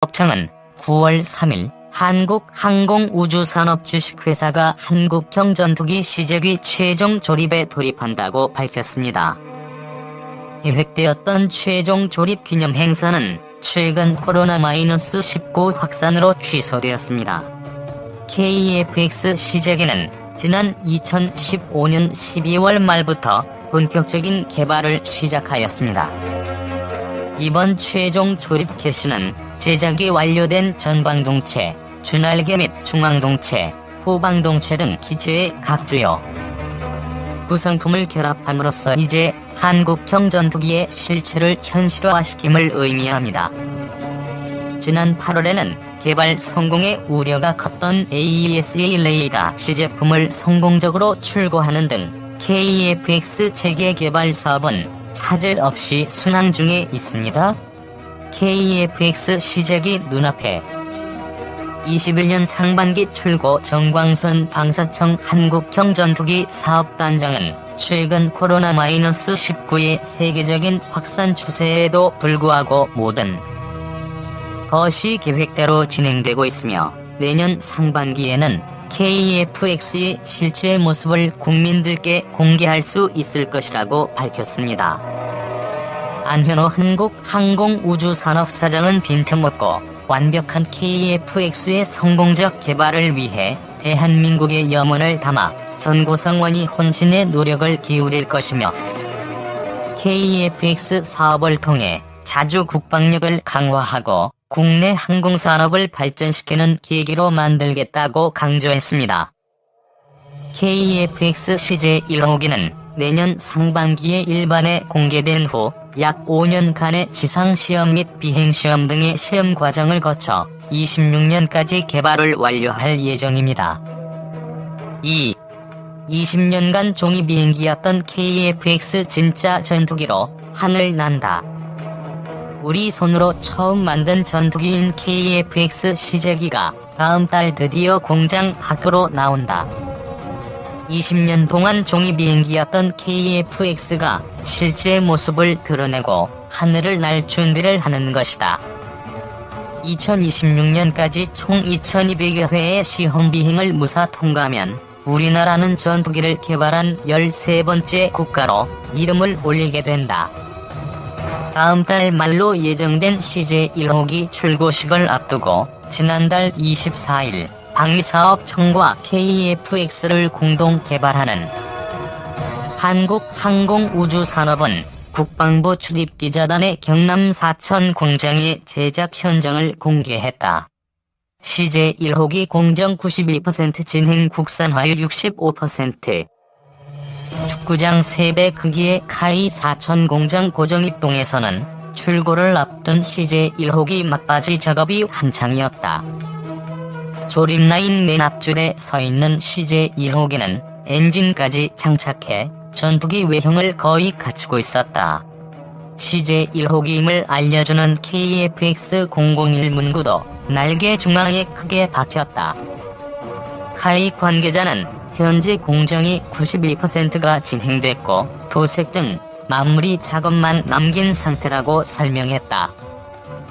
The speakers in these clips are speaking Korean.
업청은 9월 3일 한국항공우주산업 주식회사가 한국형 전투기 시제기 최종 조립에 돌입한다고 밝혔습니다. 계획되었던 최종 조립 기념 행사는 최근 코로나-19 확산으로 취소되었습니다. KF-X 시제기는 지난 2015년 12월 말부터 본격적인 개발을 시작하였습니다. 이번 최종 조립 개시는 제작이 완료된 전방동체, 주날개 및 중앙동체, 후방동체 등 기체의 각 주요 구성품을 결합함으로써 이제 한국형 전투기의 실체를 현실화시킴을 의미합니다. 지난 8월에는 개발 성공에 우려가 컸던 AESA 레이더 시제품을 성공적으로 출고하는 등 KF-X 체계 개발 사업은 차질 없이 순항 중에 있습니다. KF-X 시제기 눈앞에 21년 상반기 출고 정광선 방사청 한국형 전투기 사업단장은 최근 코로나-19의 세계적인 확산 추세에도 불구하고 모든 것이 계획대로 진행되고 있으며 내년 상반기에는 KF-X의 실제 모습을 국민들께 공개할 수 있을 것이라고 밝혔습니다. 안현호 한국항공우주산업사장은 빈틈없고 완벽한 KF-X의 성공적 개발을 위해 대한민국의 염원을 담아 전 구성원이 혼신의 노력을 기울일 것이며 KF-X 사업을 통해 자주 국방력을 강화하고 국내 항공산업을 발전시키는 계기로 만들겠다고 강조했습니다. KF-X 시제 1호기는 내년 상반기에 일반에 공개된 후 약 5년간의 지상시험 및 비행시험 등의 시험 과정을 거쳐 26년까지 개발을 완료할 예정입니다. 20년간 종이 비행기였던 KF-X 진짜 전투기로 하늘 난다. 우리 손으로 처음 만든 전투기인 KF-X 시제기가 다음 달 드디어 공장 밖으로 나온다. 20년 동안 종이 비행기였던 KF-X가 실제 모습을 드러내고 하늘을 날 준비를 하는 것이다. 2026년까지 총 2200여 회의 시험 비행을 무사 통과하면 우리나라는 전투기를 개발한 13번째 국가로 이름을 올리게 된다. 다음 달 말로 예정된 시제 1호기 출고식을 앞두고 지난달 24일 방위사업청과 KF-X를 공동 개발하는 한국항공우주산업은 국방부 출입기자단의 경남 사천 공장의 제작 현장을 공개했다. 시제 1호기 공정 92% 진행 국산화율 65%. 축구장 3배 크기의 카이 사천 공장 고정입동에서는 출고를 앞둔 시제 1호기 막바지 작업이 한창이었다. 조립라인 맨 앞줄에 서있는 시제 1호기는 엔진까지 장착해 전투기 외형을 거의 갖추고 있었다. 시제 1호기임을 알려주는 KF-X001 문구도 날개 중앙에 크게 박혔다. 카이 관계자는 현재 공정이 91%가 진행됐고 도색 등 마무리 작업만 남긴 상태라고 설명했다.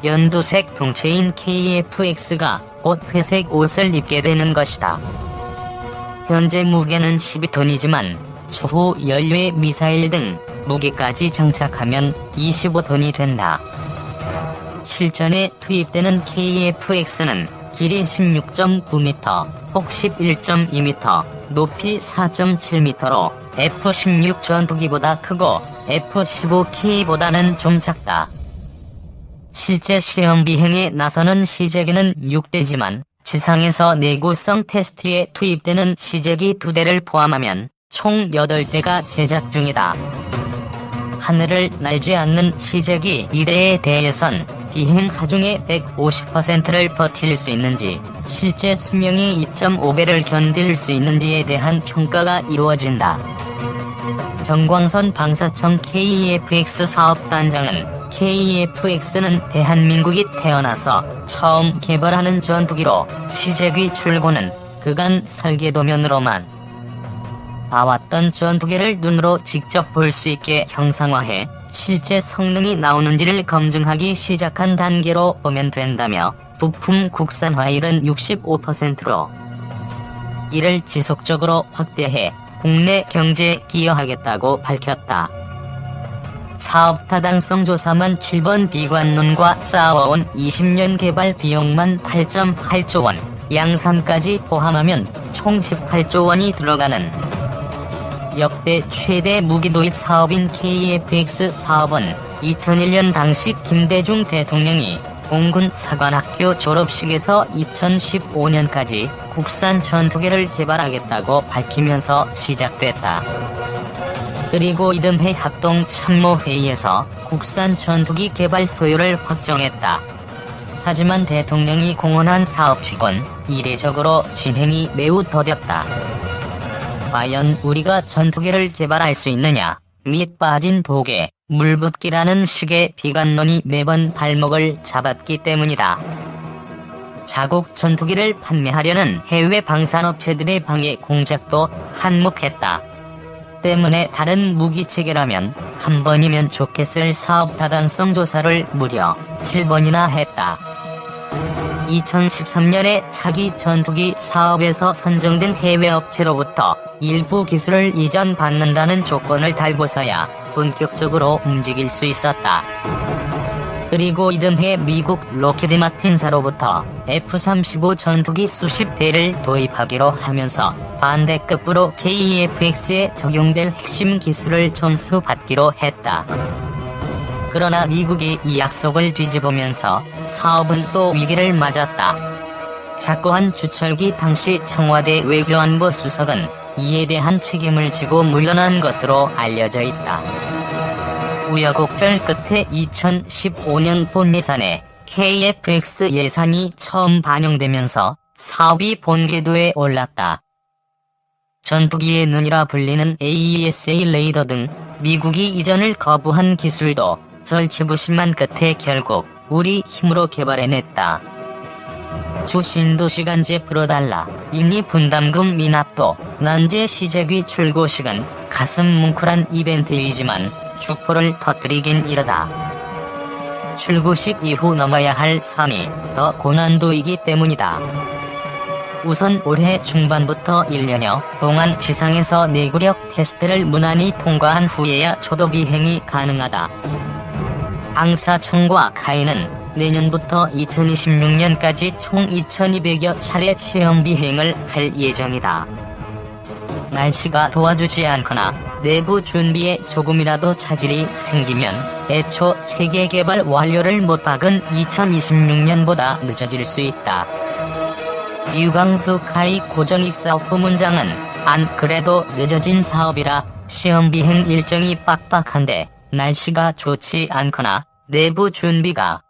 연두색 동체인 KF-X가 곧 회색 옷을 입게 되는 것이다. 현재 무게는 12톤이지만 추후 연료에 미사일 등 무기까지 장착하면 25톤이 된다. 실전에 투입되는 KF-X는 길이 16.9m, 폭 11.2m, 높이 4.7m로 F-16 전투기보다 크고 F-15K보다는 좀 작다. 실제 시험 비행에 나서는 시제기는 6대지만 지상에서 내구성 테스트에 투입되는 시제기 2대를 포함하면 총 8대가 제작 중이다. 하늘을 날지 않는 시제기 1대에 대해선 비행 하중의 150%를 버틸 수 있는지 실제 수명이 2.5배를 견딜 수 있는지에 대한 평가가 이루어진다. 정광선 방사청 KF-X 사업단장은 KF-X는 대한민국이 태어나서 처음 개발하는 전투기로 시제기 출고는 그간 설계도면으로만 봐왔던 전투기를 눈으로 직접 볼 수 있게 형상화해 실제 성능이 나오는지를 검증하기 시작한 단계로 보면 된다며 부품 국산화율은 65%로 이를 지속적으로 확대해 국내 경제에 기여하겠다고 밝혔다. 사업 타당성 조사만 7번 비관론과 쌓아온 20년 개발 비용만 8.8조 원, 양산까지 포함하면 총 18조 원이 들어가는 역대 최대 무기 도입 사업인 KF-X 사업은 2001년 당시 김대중 대통령이 공군 사관학교 졸업식에서 2015년까지 국산 전투기를 개발하겠다고 밝히면서 시작됐다. 그리고 이듬해 합동참모회의에서 국산 전투기 개발 소요를 확정했다. 하지만 대통령이 공언한 사업치곤 이례적으로 진행이 매우 더뎠다. 과연 우리가 전투기를 개발할 수 있느냐? 밑 빠진 독에 물붓기라는 식의 비관론이 매번 발목을 잡았기 때문이다. 자국 전투기를 판매하려는 해외 방산업체들의 방해 공작도 한몫했다. 때문에 다른 무기체계라면 한 번이면 좋겠을 사업 타당성 조사를 무려 7번이나 했다. 2013년에 차기 전투기 사업에서 선정된 해외 업체로부터 일부 기술을 이전받는다는 조건을 달고서야 본격적으로 움직일 수 있었다. 그리고 이듬해 미국 록히드 마틴사로부터 F-35 전투기 수십 대를 도입하기로 하면서 반대급부로 KF-X에 적용될 핵심 기술을 전수받기로 했다. 그러나 미국이 이 약속을 뒤집으면서 사업은 또 위기를 맞았다. 작고한 주철기 당시 청와대 외교안보 수석은 이에 대한 책임을 지고 물러난 것으로 알려져 있다. 우여곡절 끝에 2015년 본 예산에 KF-X 예산이 처음 반영되면서 사업이 본궤도에 올랐다. 전투기의 눈이라 불리는 AESA 레이더 등 미국이 이전을 거부한 기술도 절치부심한 끝에 결국 우리 힘으로 개발해냈다. 주신도 시간제 풀어달라. 인리 분담금 미납도 난제 시제귀 출고식은 가슴 뭉클한 이벤트이지만 축포를 터뜨리긴 이르다. 출고식 이후 넘어야 할 산이 더 고난도이기 때문이다. 우선 올해 중반부터 1년여 동안 지상에서 내구력 테스트를 무난히 통과한 후에야 초도 비행이 가능하다. 방사청과 카이는 내년부터 2026년까지 총 2200여 차례 시험 비행을 할 예정이다. 날씨가 도와주지 않거나 내부 준비에 조금이라도 차질이 생기면 애초 체계 개발 완료를 못 박은 2026년보다 늦어질 수 있다. 유광수 카이 고정익사업 부문장은 안 그래도 늦어진 사업이라 시험 비행 일정이 빡빡한데 날씨가 좋지 않거나 내부 준비가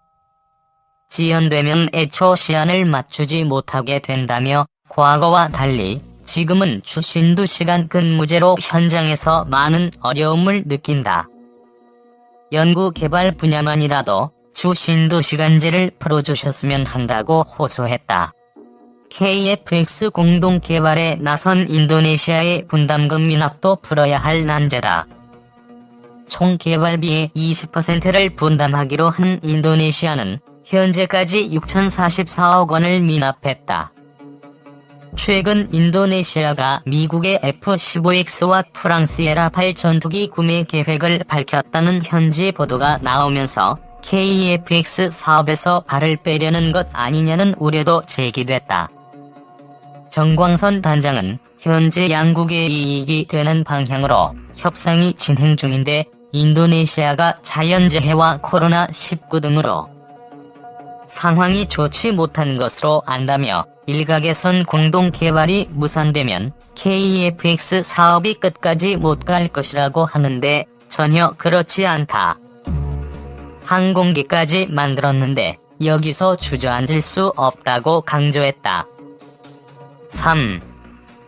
지연되면 애초 시한을 맞추지 못하게 된다며 과거와 달리 지금은 주 2시간 근무제로 현장에서 많은 어려움을 느낀다. 연구 개발 분야만이라도 주 2시간제를 풀어주셨으면 한다고 호소했다. KF-X 공동 개발에 나선 인도네시아의 분담금 미납도 풀어야 할 난제다. 총 개발비의 20%를 분담하기로 한 인도네시아는 현재까지 6,044억 원을 미납했다. 최근 인도네시아가 미국의 F-15X와 프랑스의 라팔 전투기 구매 계획을 밝혔다는 현지 보도가 나오면서 KF-X 사업에서 발을 빼려는 것 아니냐는 우려도 제기됐다. 정광선 단장은 현재 양국의 이익이 되는 방향으로 협상이 진행 중인데 인도네시아가 자연재해와 코로나19 등으로 상황이 좋지 못한 것으로 안다며 일각에선 공동개발이 무산되면 KF-X 사업이 끝까지 못 갈 것이라고 하는데 전혀 그렇지 않다. 항공기까지 만들었는데 여기서 주저앉을 수 없다고 강조했다. 3.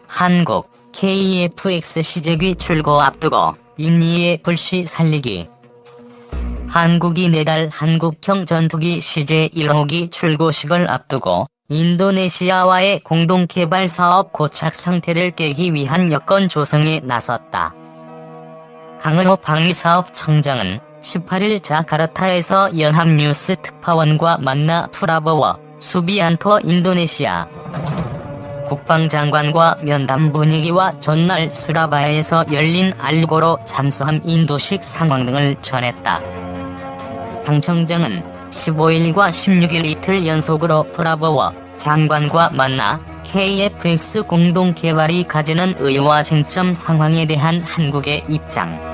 한국 KF-X 시제귀 출고 앞두고 인니의 불씨 살리기. 한국이 내달 한국형 전투기 시제 1호기 출고식을 앞두고 인도네시아와의 공동개발 사업 고착 상태를 깨기 위한 여건 조성에 나섰다. 강은호 방위사업청장은 18일 자카르타에서 연합뉴스 특파원과 만나 프라보워 수비안토 인도네시아 국방장관과 면담 분위기와 전날 수라바야에서 열린 알고로 잠수함 인도식 상황 등을 전했다. 당 청장은 15일과 16일 이틀 연속으로 프라보워 장관과 만나 KF-X 공동개발이 가지는 의의와 쟁점 상황에 대한 한국의 입장,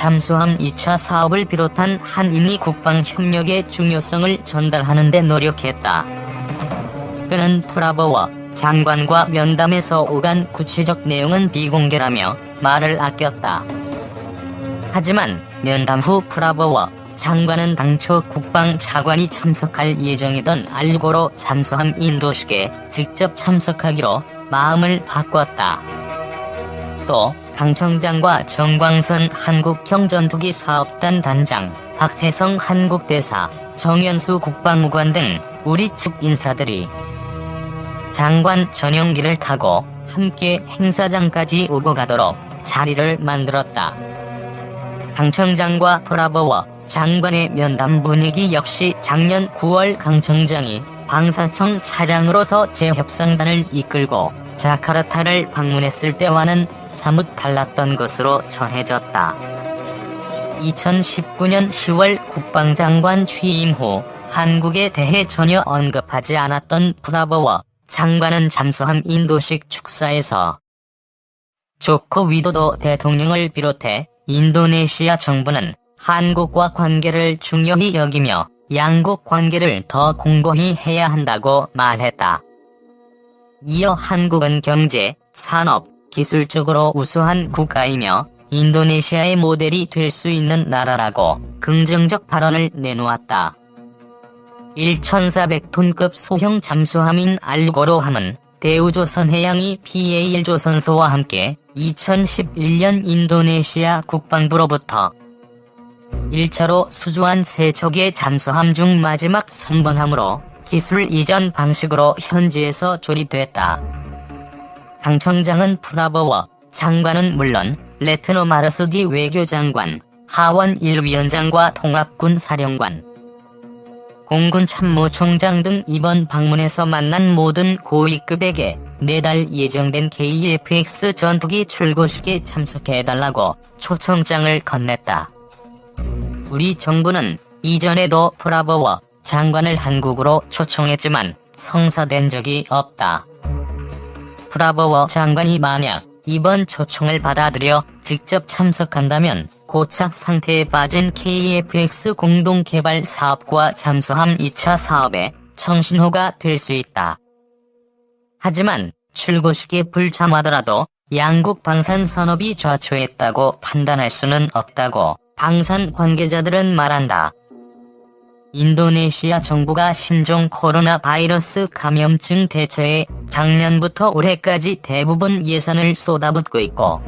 잠수함 2차 사업을 비롯한 한인이 국방협력의 중요성을 전달하는 데 노력했다. 그는 프라보워 장관과 면담에서 오간 구체적 내용은 비공개라며 말을 아꼈다. 하지만 면담 후 프라보워 장관은 당초 국방차관이 참석할 예정이던 알고로 잠수함 인도식에 직접 참석하기로 마음을 바꿨다. 또 강 청장과 정광선 한국형 전투기 사업단 단장, 박태성 한국대사, 정연수 국방무관 등 우리 측 인사들이 장관 전용기를 타고 함께 행사장까지 오고 가도록 자리를 만들었다. 강 청장과 프라보워 장관의 면담 분위기 역시 작년 9월 강 청장이 방사청 차장으로서 재협상단을 이끌고 자카르타를 방문했을 때와는 사뭇 달랐던 것으로 전해졌다. 2019년 10월 국방장관 취임 후 한국에 대해 전혀 언급하지 않았던 프라보워 장관은 잠수함 인도식 축사에서 조코 위도도 대통령을 비롯해 인도네시아 정부는 한국과 관계를 중요히 여기며 양국 관계를 더 공고히 해야 한다고 말했다. 이어 한국은 경제, 산업, 기술적으로 우수한 국가이며 인도네시아의 모델이 될 수 있는 나라라고 긍정적 발언을 내놓았다. 1,400톤급 소형 잠수함인 알고로함은 대우조선해양이 PA1조선소와 함께 2011년 인도네시아 국방부로부터 1차로 수주한 세 척의 잠수함 중 마지막 3번함으로 기술 이전 방식으로 현지에서 조립됐다. 강 청장은 프라보워 장관은 물론 레트노 마르수디 외교장관, 하원 1위원장과 통합군 사령관, 공군 참모총장 등 이번 방문에서 만난 모든 고위급에게 내달 예정된 KF-X 전투기 출고식에 참석해달라고 초청장을 건넸다. 우리 정부는 이전에도 프라보워 장관을 한국으로 초청했지만 성사된 적이 없다. 프라보워 장관이 만약 이번 초청을 받아들여 직접 참석한다면 고착 상태에 빠진 KF-X 공동개발 사업과 잠수함 2차 사업의 청신호가 될 수 있다. 하지만 출고식에 불참하더라도 양국 방산 산업이 좌초했다고 판단할 수는 없다고 방산 관계자들은 말한다. 인도네시아 정부가 신종 코로나 바이러스 감염증 대처에 작년부터 올해까지 대부분 예산을 쏟아붓고 있고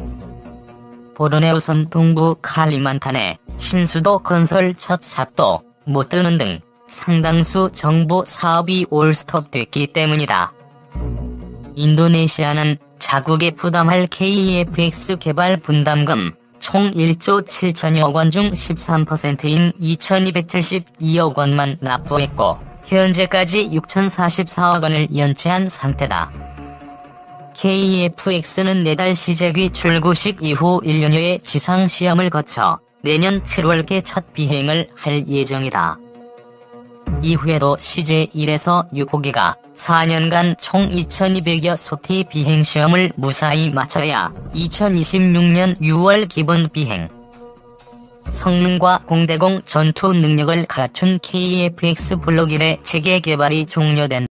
보르네오 섬 동부 칼리만탄의 신수도 건설 첫 삽도 못 뜨는 등 상당수 정부 사업이 올 스톱됐기 때문이다. 인도네시아는 자국에 부담할 KF-X 개발 분담금 총 1조 7천여억 원 중 13%인 2,272억 원만 납부했고 현재까지 6,044억 원을 연체한 상태다. KF-X는 내달 시제기 출고식 이후 1년여의 지상시험을 거쳐 내년 7월께 첫 비행을 할 예정이다. 이후에도 시제 1에서 6호기가 4년간 총 2,200여 소티 비행시험을 무사히 마쳐야 2026년 6월 기본 비행. 성능과 공대공 전투 능력을 갖춘 KF-X 블록 1의 체계 개발이 종료된다.